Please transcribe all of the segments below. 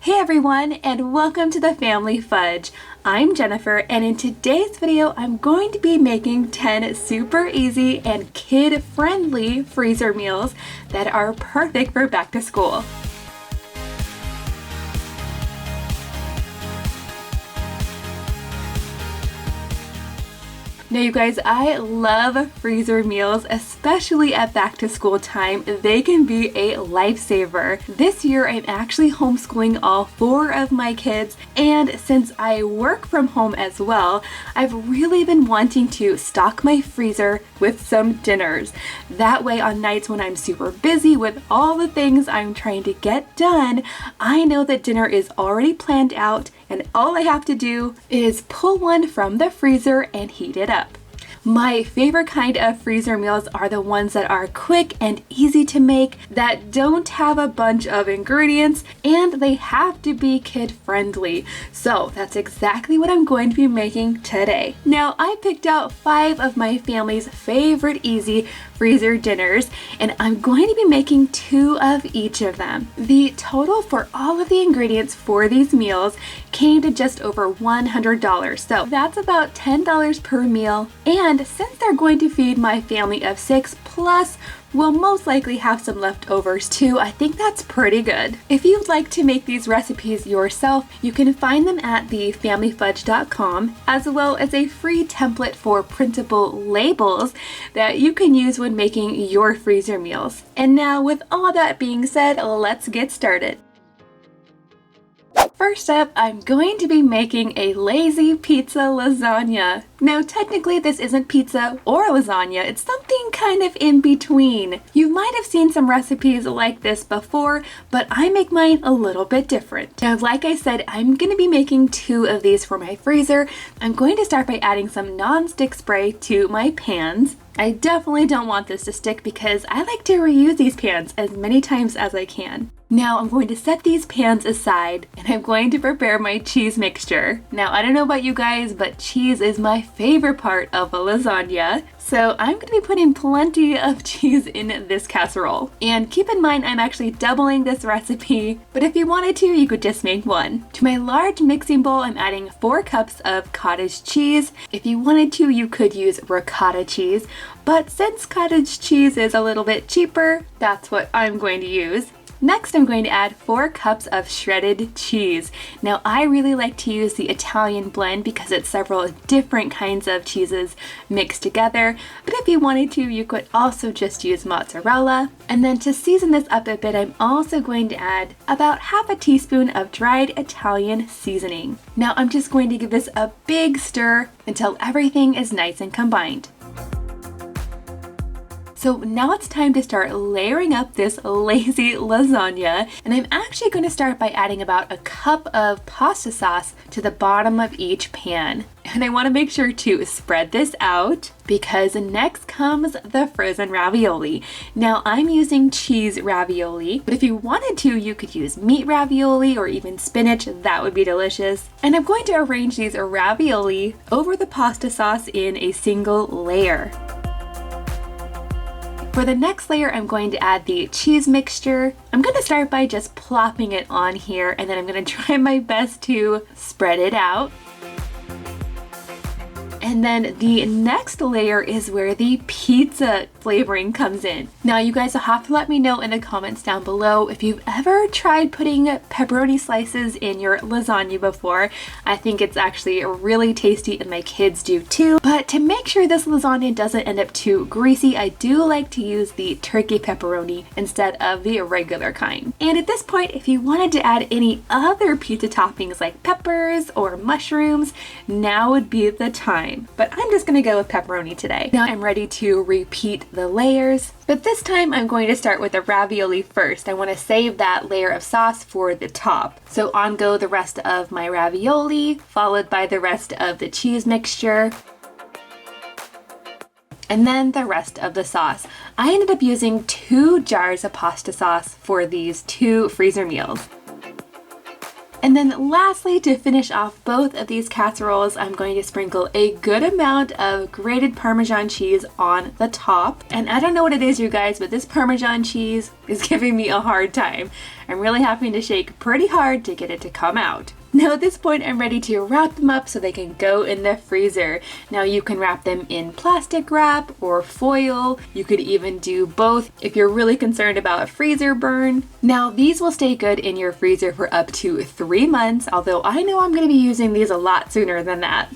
Hey everyone, and welcome to the Family Fudge. I'm Jennifer, and in today's video, I'm going to be making 10 super easy and kid-friendly freezer meals that are perfect for back to school. Now you guys, I love freezer meals, especially at back to school time. They can be a lifesaver. This year I'm actually homeschooling all 4 of my kids, and since I work from home as well, I've really been wanting to stock my freezer with some dinners. That way on nights when I'm super busy with all the things I'm trying to get done, I know that dinner is already planned out and all I have to do is pull one from the freezer and heat it up. My favorite kind of freezer meals are the ones that are quick and easy to make, that don't have a bunch of ingredients, and they have to be kid friendly. So that's exactly what I'm going to be making today. Now I picked out 5 of my family's favorite easy freezer dinners, and I'm going to be making 2 of each of them. The total for all of the ingredients for these meals came to just over $100, so that's about $10 per meal, and since they're going to feed my family of 6 plus we'll most likely have some leftovers too, I think that's pretty good. If you'd like to make these recipes yourself, you can find them at thefamilyfudge.com, as well as a free template for printable labels that you can use when making your freezer meals. And now with all that being said, let's get started. First up, I'm going to be making a lazy pizza lasagna. Now technically this isn't pizza or lasagna, it's something kind of in between. You might have seen some recipes like this before, but I make mine a little bit different. Now like I said, I'm going to be making 2 of these for my freezer. I'm going to start by adding some non-stick spray to my pans. I definitely don't want this to stick because I like to reuse these pans as many times as I can. Now I'm going to set these pans aside and I'm going to prepare my cheese mixture. Now I don't know about you guys, but cheese is my favorite part of a lasagna. So I'm going to be putting plenty of cheese in this casserole. And keep in mind I'm actually doubling this recipe, but if you wanted to, you could just make 1. To my large mixing bowl, I'm adding 4 cups of cottage cheese. If you wanted to, you could use ricotta cheese, but since cottage cheese is a little bit cheaper, that's what I'm going to use. Next, I'm going to add 4 cups of shredded cheese. Now, I really like to use the Italian blend because it's several different kinds of cheeses mixed together. But if you wanted to, you could also just use mozzarella. And then to season this up a bit, I'm also going to add about half a teaspoon of dried Italian seasoning. Now, I'm just going to give this a big stir until everything is nice and combined. So now it's time to start layering up this lazy lasagna, and I'm actually going to start by adding about a cup of pasta sauce to the bottom of each pan. And I want to make sure to spread this out because next comes the frozen ravioli. Now I'm using cheese ravioli, but if you wanted to, you could use meat ravioli or even spinach. That would be delicious. And I'm going to arrange these ravioli over the pasta sauce in a single layer. For the next layer, I'm going to add the cheese mixture. I'm going to start by just plopping it on here, and then I'm going to try my best to spread it out. And then the next layer is where the pizza flavoring comes in. Now you guys will have to let me know in the comments down below if you've ever tried putting pepperoni slices in your lasagna before. I think it's actually really tasty and my kids do too. But to make sure this lasagna doesn't end up too greasy, I do like to use the turkey pepperoni instead of the regular kind. And at this point, if you wanted to add any other pizza toppings like peppers or mushrooms, now would be the time. But I'm just going to go with pepperoni today. Now I'm ready to repeat the layers, but this time I'm going to start with the ravioli first. I want to save that layer of sauce for the top. So on go the rest of my ravioli, followed by the rest of the cheese mixture, and then the rest of the sauce. I ended up using 2 jars of pasta sauce for these 2 freezer meals. And then lastly, to finish off both of these casseroles, I'm going to sprinkle a good amount of grated Parmesan cheese on the top. And I don't know what it is, you guys, but this Parmesan cheese is giving me a hard time. I'm really having to shake pretty hard to get it to come out. Now at this point, I'm ready to wrap them up so they can go in the freezer. Now you can wrap them in plastic wrap or foil. You could even do both if you're really concerned about freezer burn. Now these will stay good in your freezer for up to 3 months, although I know I'm going to be using these a lot sooner than that.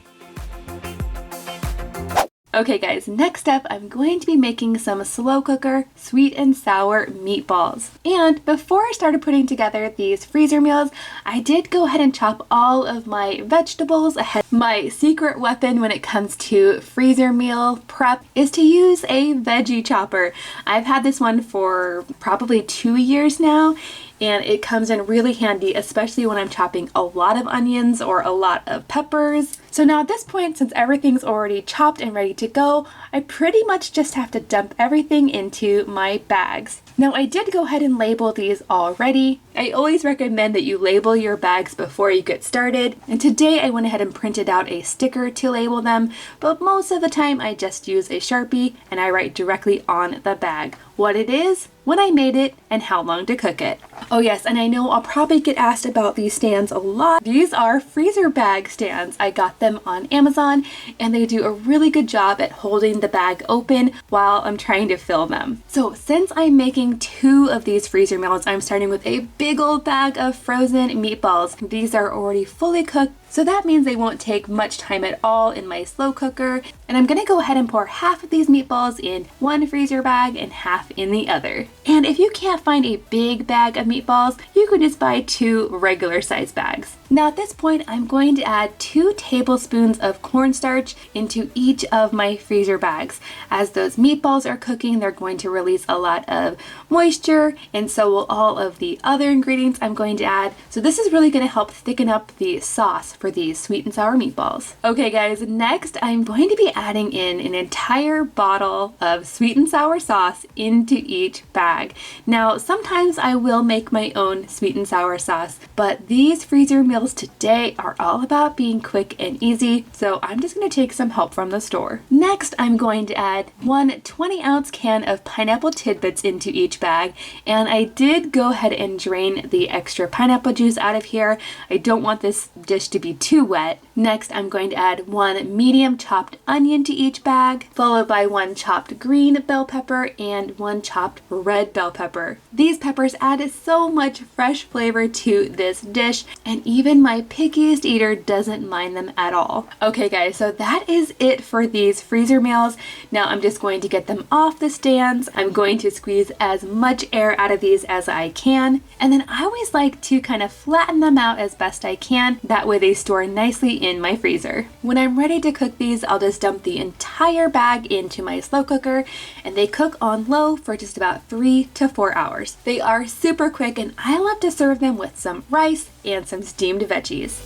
Okay guys, next up I'm going to be making some slow cooker sweet and sour meatballs. And before I started putting together these freezer meals, I did go ahead and chop all of my vegetables ahead. My secret weapon when it comes to freezer meal prep is to use a veggie chopper. I've had this one for probably 2 years now, and it comes in really handy, especially when I'm chopping a lot of onions or a lot of peppers. So now at this point, since everything's already chopped and ready to go, I pretty much just have to dump everything into my bags. Now I did go ahead and label these already. I always recommend that you label your bags before you get started, and today I went ahead and printed out a sticker to label them, but most of the time I just use a Sharpie and I write directly on the bag what it is, when I made it, and how long to cook it. Oh yes, and I know I'll probably get asked about these stands a lot. These are freezer bag stands. I got them on Amazon and they do a really good job at holding the bag open while I'm trying to fill them. So since I'm making 2 of these freezer meals, I'm starting with a big old bag of frozen meatballs. These are already fully cooked, so that means they won't take much time at all in my slow cooker. And I'm gonna go ahead and pour half of these meatballs in one freezer bag and half in the other. And if you can't find a big bag of meatballs, you could just buy 2 regular size bags. Now at this point, I'm going to add 2 tablespoons of cornstarch into each of my freezer bags. As those meatballs are cooking, they're going to release a lot of moisture, and so will all of the other ingredients I'm going to add. So this is really going to help thicken up the sauce for these sweet and sour meatballs. Okay guys, next I'm going to be adding in an entire bottle of sweet and sour sauce into each bag. Now sometimes I will make my own sweet and sour sauce, but these freezer meals today are all about being quick and easy, so I'm just going to take some help from the store. Next, I'm going to add 1 20-ounce can of pineapple tidbits into each bag, and I did go ahead and drain the extra pineapple juice out of here. I don't want this dish to be too wet. Next, I'm going to add 1 medium chopped onion to each bag, followed by 1 chopped green bell pepper and 1 chopped red bell pepper. These peppers add so much fresh flavor to this dish, and even my pickiest eater doesn't mind them at all. Okay guys, so that is it for these freezer meals. Now I'm just going to get them off the stands. I'm going to squeeze as much air out of these as I can, and then I always like to kind of flatten them out as best I can. That way they store nicely in my freezer. When I'm ready to cook these, I'll just dump the entire bag into my slow cooker, and they cook on low for just about 3 to 4 hours. They are super quick, and I love to serve them with some rice and some steamed veggies.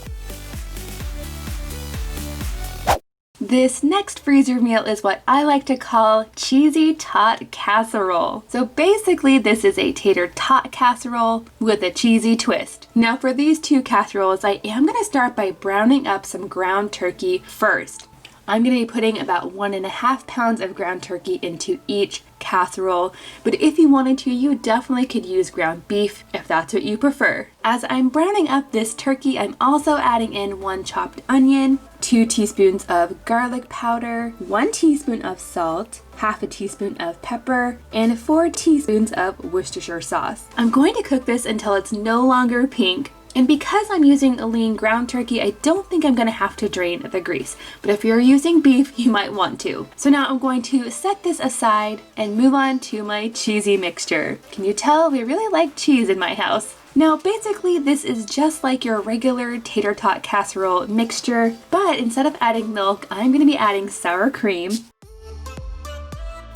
This next freezer meal is what I like to call cheesy tot casserole. So basically this is a tater tot casserole with a cheesy twist. Now for these 2 casseroles, I am going to start by browning up some ground turkey first. I'm going to be putting about 1.5 pounds of ground turkey into each casserole, but if you wanted to, you definitely could use ground beef if that's what you prefer. As I'm browning up this turkey, I'm also adding in 1 chopped onion, 2 teaspoons of garlic powder, 1 teaspoon of salt, half a teaspoon of pepper, and 4 teaspoons of Worcestershire sauce. I'm going to cook this until it's no longer pink. And because I'm using a lean ground turkey, I don't think I'm going to have to drain the grease. But if you're using beef, you might want to. So now I'm going to set this aside and move on to my cheesy mixture. Can you tell we really like cheese in my house? Now basically this is just like your regular tater tot casserole mixture, but instead of adding milk, I'm going to be adding sour cream.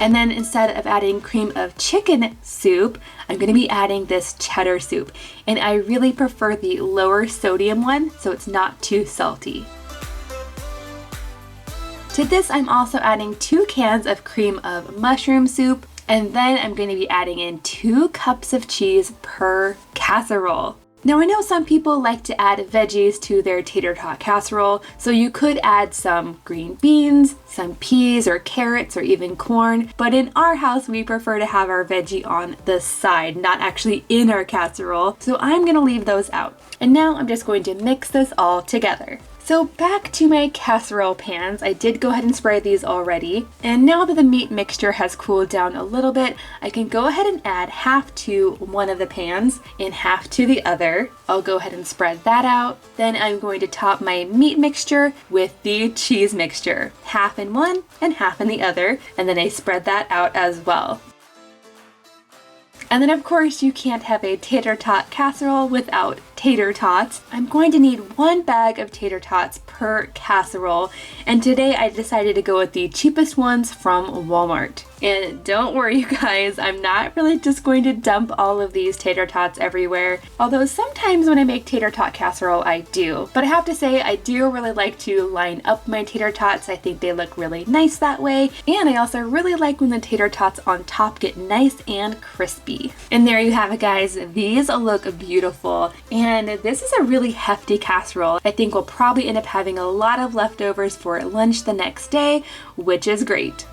And then instead of adding cream of chicken soup, I'm going to be adding this cheddar soup. And I really prefer the lower sodium one, so it's not too salty. To this, I'm also adding 2 cans of cream of mushroom soup. And then I'm going to be adding in 2 cups of cheese per casserole. Now I know some people like to add veggies to their tater tot casserole, so you could add some green beans, some peas or carrots or even corn, but in our house we prefer to have our veggie on the side, not actually in our casserole, so I'm gonna leave those out. And now I'm just going to mix this all together. So back to my casserole pans. I did go ahead and spray these already. And now that the meat mixture has cooled down a little bit, I can go ahead and add half to one of the pans and half to the other. I'll go ahead and spread that out. Then I'm going to top my meat mixture with the cheese mixture. Half in one and half in the other. And then I spread that out as well. And then of course you can't have a tater tot casserole without tater tots. I'm going to need 1 bag of tater tots per casserole, and today I decided to go with the cheapest ones from Walmart. And don't worry you guys, I'm not really just going to dump all of these tater tots everywhere, although sometimes when I make tater tot casserole I do. But I have to say I do really like to line up my tater tots. I think they look really nice that way, and I also really like when the tater tots on top get nice and crispy. And there you have it guys, these look beautiful, and this is a really hefty casserole. I think we'll probably end up having a lot of leftovers for lunch the next day, which is great.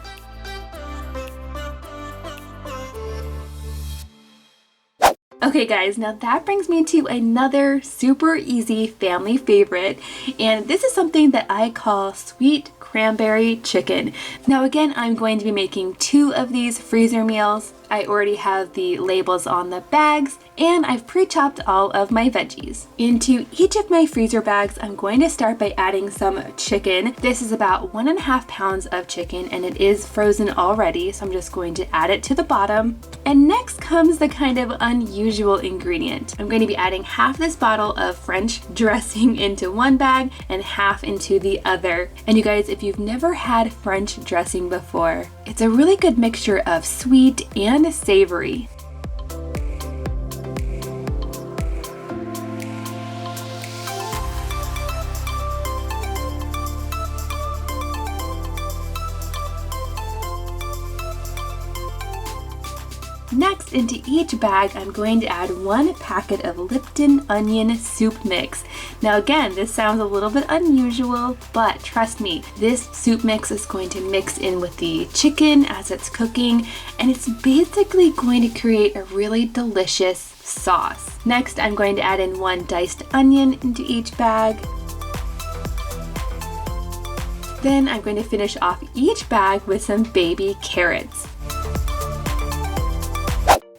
Okay guys, now that brings me to another super easy family favorite, and this is something that I call sweet cranberry chicken. Now again, I'm going to be making 2 of these freezer meals. I already have the labels on the bags, and I've pre-chopped all of my veggies. Into each of my freezer bags, I'm going to start by adding some chicken. This is about 1.5 pounds of chicken, and it is frozen already, so I'm just going to add it to the bottom. And next comes the kind of unusual ingredient. I'm going to be adding half this bottle of French dressing into one bag and half into the other. And you guys, if you've never had French dressing before, it's a really good mixture of sweet and savory. Next, into each bag, I'm going to add 1 packet of Lipton onion soup mix. Now again, this sounds a little bit unusual, but trust me, this soup mix is going to mix in with the chicken as it's cooking, and it's basically going to create a really delicious sauce. Next, I'm going to add in 1 diced onion into each bag. Then I'm going to finish off each bag with some baby carrots.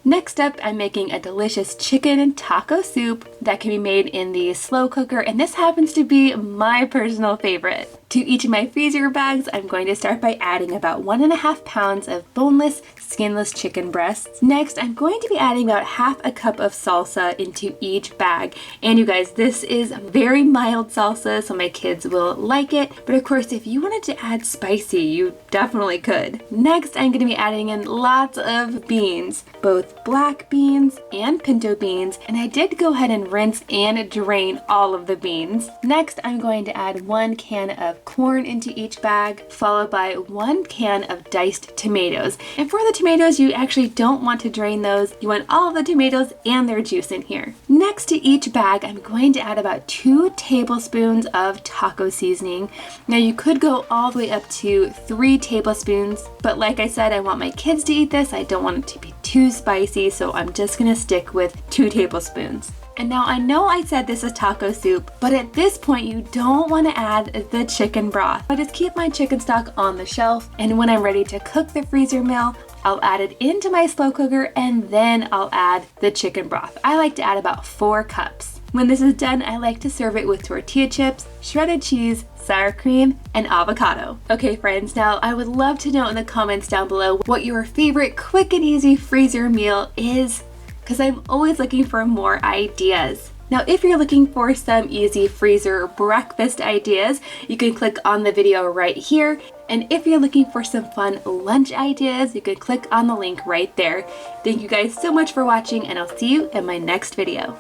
Next up, I'm making a delicious chicken taco soup that can be made in the slow cooker, and this happens to be my personal favorite. To each of my freezer bags, I'm going to start by adding about 1.5 pounds of boneless, skinless chicken breasts. Next, I'm going to be adding about half a cup of salsa into each bag. And you guys, this is very mild salsa, so my kids will like it. But of course, if you wanted to add spicy, you definitely could. Next, I'm going to be adding in lots of beans, both black beans and pinto beans. And I did go ahead and rinse and drain all of the beans. Next, I'm going to add 1 can of corn into each bag, followed by 1 can of diced tomatoes. And for the tomatoes, you actually don't want to drain those. You want all of the tomatoes and their juice in here. Next to each bag, I'm going to add about 2 tablespoons of taco seasoning. Now you could go all the way up to 3 tablespoons, but like I said, I want my kids to eat this. I don't want it to be too spicy, so I'm just gonna stick with 2 tablespoons. And now I know I said this is taco soup, but at this point you don't want to add the chicken broth. I just keep my chicken stock on the shelf, and when I'm ready to cook the freezer meal, I'll add it into my slow cooker, and then I'll add the chicken broth. I like to add about 4 cups. When this is done, I like to serve it with tortilla chips, shredded cheese, sour cream, and avocado. Okay friends, now I would love to know in the comments down below what your favorite quick and easy freezer meal is, because I'm always looking for more ideas. Now, if you're looking for some easy freezer breakfast ideas, you can click on the video right here. And if you're looking for some fun lunch ideas, you can click on the link right there. Thank you guys so much for watching, and I'll see you in my next video.